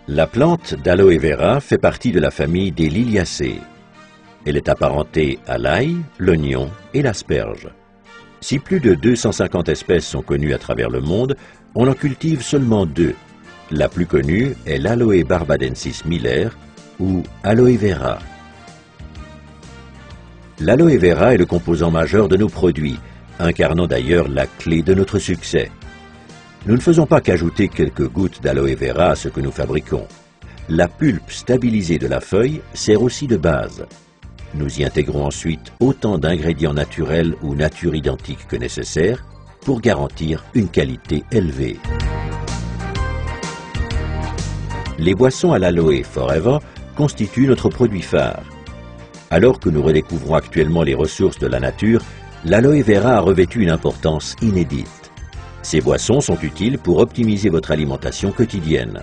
La plante d'aloe vera fait partie de la famille des Liliacées. Elle est apparentée à l'ail, l'oignon et l'asperge. Si plus de 250 espèces sont connues à travers le monde, on en cultive seulement 2. La plus connue est l'Aloe barbadensis Miller ou aloe vera. L'aloe vera est le composant majeur de nos produits, incarnant d'ailleurs la clé de notre succès. Nous ne faisons pas qu'ajouter quelques gouttes d'aloe vera à ce que nous fabriquons. La pulpe stabilisée de la feuille sert aussi de base. Nous y intégrons ensuite autant d'ingrédients naturels ou nature identiques que nécessaire pour garantir une qualité élevée. Les boissons à l'aloe Forever constituent notre produit phare. Alors que nous redécouvrons actuellement les ressources de la nature, l'aloe vera a revêtu une importance inédite. Ces boissons sont utiles pour optimiser votre alimentation quotidienne.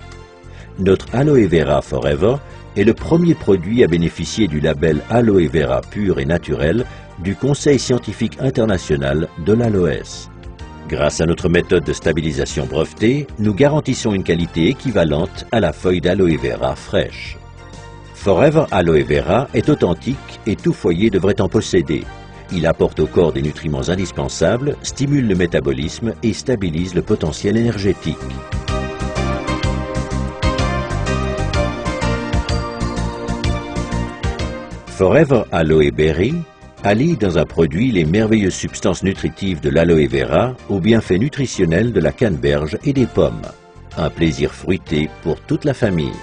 Notre aloe vera Forever est le premier produit à bénéficier du label Aloe Vera pur et naturel du Conseil scientifique international de l'aloès. Grâce à notre méthode de stabilisation brevetée, nous garantissons une qualité équivalente à la feuille d'aloe vera fraîche. Forever Aloe Vera est authentique et tout foyer devrait en posséder. Il apporte au corps des nutriments indispensables, stimule le métabolisme et stabilise le potentiel énergétique. Forever Aloe Berry allie dans un produit les merveilleuses substances nutritives de l'aloe vera aux bienfaits nutritionnels de la canneberge et des pommes. Un plaisir fruité pour toute la famille.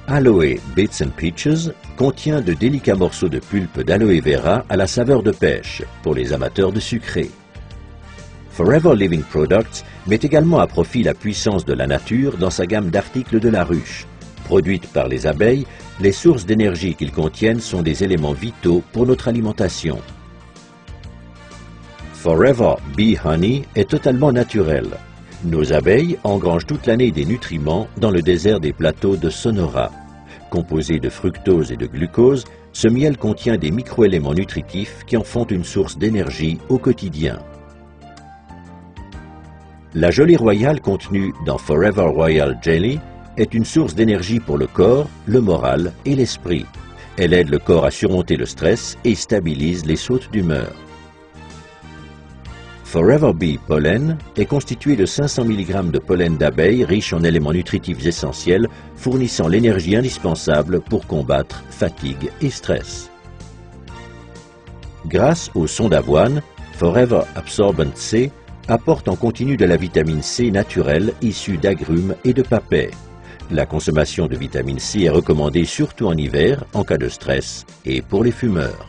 Aloe Bits and Peaches contient de délicats morceaux de pulpe d'aloe vera à la saveur de pêche pour les amateurs de sucré. Forever Living Products met également à profit la puissance de la nature dans sa gamme d'articles de la ruche. Produites par les abeilles, les sources d'énergie qu'ils contiennent sont des éléments vitaux pour notre alimentation. Forever Bee Honey est totalement naturel. Nos abeilles engrangent toute l'année des nutriments dans le désert des plateaux de Sonora. Composé de fructose et de glucose, ce miel contient des microéléments nutritifs qui en font une source d'énergie au quotidien. La gelée royale contenue dans Forever Royal Jelly est une source d'énergie pour le corps, le moral et l'esprit. Elle aide le corps à surmonter le stress et stabilise les sautes d'humeur. Forever Bee Pollen est constitué de 500 mg de pollen d'abeilles riche en éléments nutritifs essentiels fournissant l'énergie indispensable pour combattre fatigue et stress. Grâce au son d'avoine, Forever Absorbent C apporte en continu de la vitamine C naturelle issue d'agrumes et de papaies. La consommation de vitamine C est recommandée surtout en hiver, en cas de stress et pour les fumeurs.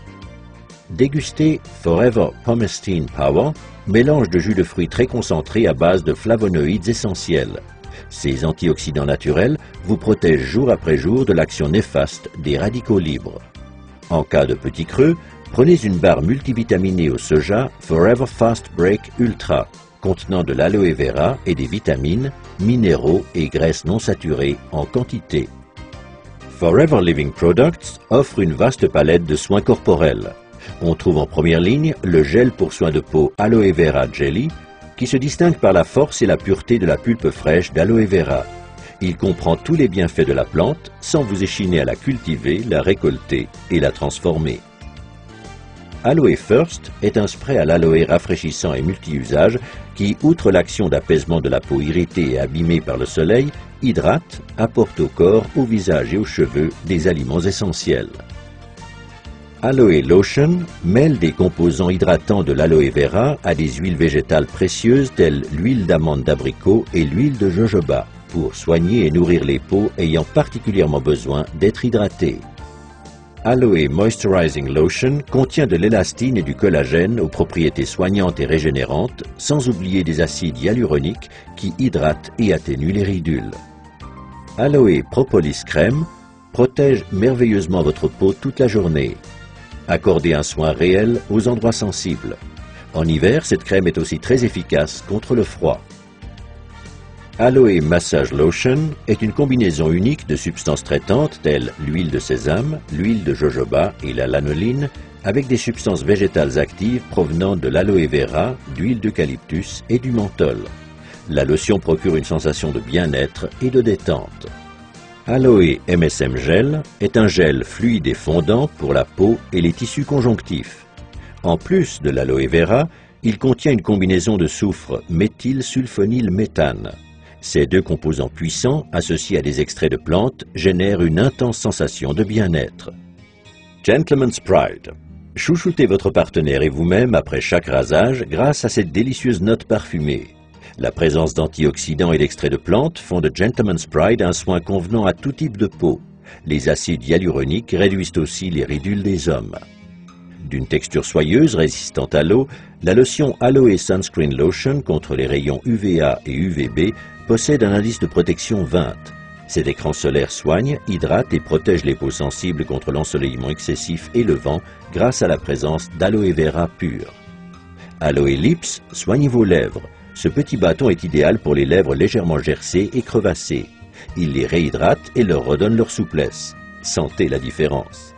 Dégustez Forever Pomestine Power, mélange de jus de fruits très concentré à base de flavonoïdes essentiels. Ces antioxydants naturels vous protègent jour après jour de l'action néfaste des radicaux libres. En cas de petit creux, prenez une barre multivitaminée au soja Forever Fast Break Ultra, contenant de l'aloe vera et des vitamines, minéraux et graisses non saturées en quantité. Forever Living Products offre une vaste palette de soins corporels. On trouve en première ligne le gel pour soins de peau Aloe Vera Jelly, qui se distingue par la force et la pureté de la pulpe fraîche d'aloe vera. Il comprend tous les bienfaits de la plante sans vous échiner à la cultiver, la récolter et la transformer. Aloe First est un spray à l'aloe rafraîchissant et multi-usage qui, outre l'action d'apaisement de la peau irritée et abîmée par le soleil, hydrate, apporte au corps, au visage et aux cheveux des aliments essentiels. Aloe Lotion mêle des composants hydratants de l'aloe vera à des huiles végétales précieuses telles l'huile d'amande d'abricot et l'huile de jojoba pour soigner et nourrir les peaux ayant particulièrement besoin d'être hydratées. Aloe Moisturizing Lotion contient de l'élastine et du collagène aux propriétés soignantes et régénérantes, sans oublier des acides hyaluroniques qui hydratent et atténuent les ridules. Aloe Propolis Crème protège merveilleusement votre peau toute la journée. Accordez un soin réel aux endroits sensibles. En hiver, cette crème est aussi très efficace contre le froid. Aloe Massage Lotion est une combinaison unique de substances traitantes telles l'huile de sésame, l'huile de jojoba et la lanoline avec des substances végétales actives provenant de l'aloe vera, d'huile d'eucalyptus et du menthol. La lotion procure une sensation de bien-être et de détente. Aloe MSM Gel est un gel fluide et fondant pour la peau et les tissus conjonctifs. En plus de l'aloe vera, il contient une combinaison de soufre méthylsulfonylméthane. Ces deux composants puissants, associés à des extraits de plantes, génèrent une intense sensation de bien-être. Gentleman's Pride. Chouchoutez votre partenaire et vous-même après chaque rasage grâce à cette délicieuse note parfumée. La présence d'antioxydants et d'extraits de plantes font de Gentleman's Pride un soin convenant à tout type de peau. Les acides hyaluroniques réduisent aussi les ridules des hommes. D'une texture soyeuse résistante à l'eau, la lotion Aloe Sunscreen Lotion contre les rayons UVA et UVB possède un indice de protection 20. Cet écran solaire soigne, hydrate et protège les peaux sensibles contre l'ensoleillement excessif et le vent grâce à la présence d'aloe vera pur. Aloe Lips soigne vos lèvres. Ce petit bâton est idéal pour les lèvres légèrement gercées et crevassées. Il les réhydrate et leur redonne leur souplesse. Sentez la différence.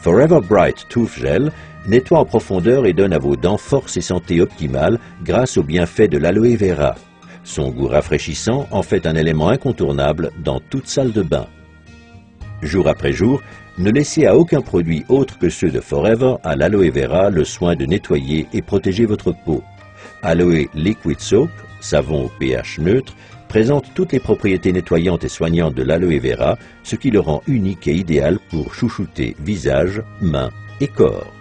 Forever Bright Tooth Gel nettoie en profondeur et donne à vos dents force et santé optimale grâce aux bienfaits de l'aloe vera. Son goût rafraîchissant en fait un élément incontournable dans toute salle de bain. Jour après jour, ne laissez à aucun produit autre que ceux de Forever à l'aloe vera le soin de nettoyer et protéger votre peau. Aloe Liquid Soap, savon au pH neutre, présente toutes les propriétés nettoyantes et soignantes de l'aloe vera, ce qui le rend unique et idéal pour chouchouter visage, mains et corps.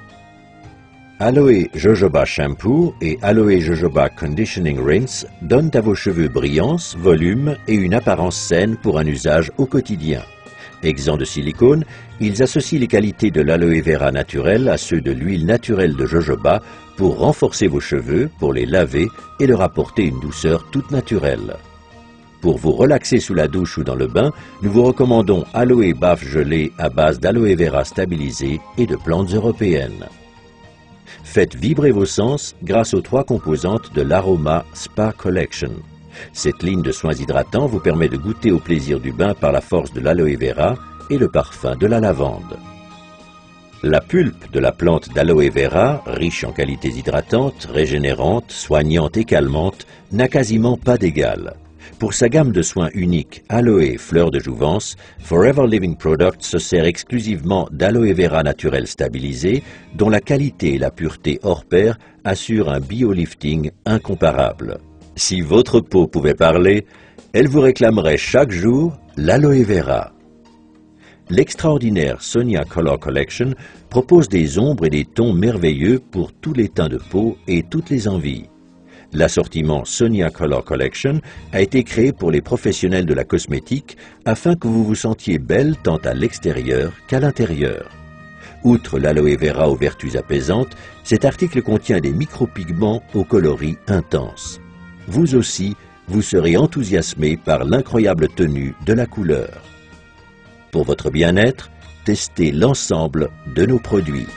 Aloe Jojoba Shampoo et Aloe Jojoba Conditioning Rinse donnent à vos cheveux brillance, volume et une apparence saine pour un usage au quotidien. Exempts de silicone, ils associent les qualités de l'aloe vera naturel à ceux de l'huile naturelle de jojoba pour renforcer vos cheveux, pour les laver et leur apporter une douceur toute naturelle. Pour vous relaxer sous la douche ou dans le bain, nous vous recommandons Aloe Baffe Gelée à base d'aloe vera stabilisée et de plantes européennes. Faites vibrer vos sens grâce aux 3 composantes de l'Aroma Spa Collection. Cette ligne de soins hydratants vous permet de goûter au plaisir du bain par la force de l'aloe vera et le parfum de la lavande. La pulpe de la plante d'aloe vera, riche en qualités hydratantes, régénérantes, soignantes et calmantes, n'a quasiment pas d'égal. Pour sa gamme de soins uniques Aloe Fleur de Jouvence, Forever Living Products se sert exclusivement d'aloe vera naturel stabilisé, dont la qualité et la pureté hors pair assurent un biolifting incomparable. Si votre peau pouvait parler, elle vous réclamerait chaque jour l'aloe vera. L'extraordinaire Sonia Color Collection propose des ombres et des tons merveilleux pour tous les teints de peau et toutes les envies. L'assortiment Sonia Color Collection a été créé pour les professionnels de la cosmétique afin que vous vous sentiez belle tant à l'extérieur qu'à l'intérieur. Outre l'aloe vera aux vertus apaisantes, cet article contient des micropigments aux coloris intenses. Vous aussi, vous serez enthousiasmé par l'incroyable tenue de la couleur. Pour votre bien-être, testez l'ensemble de nos produits.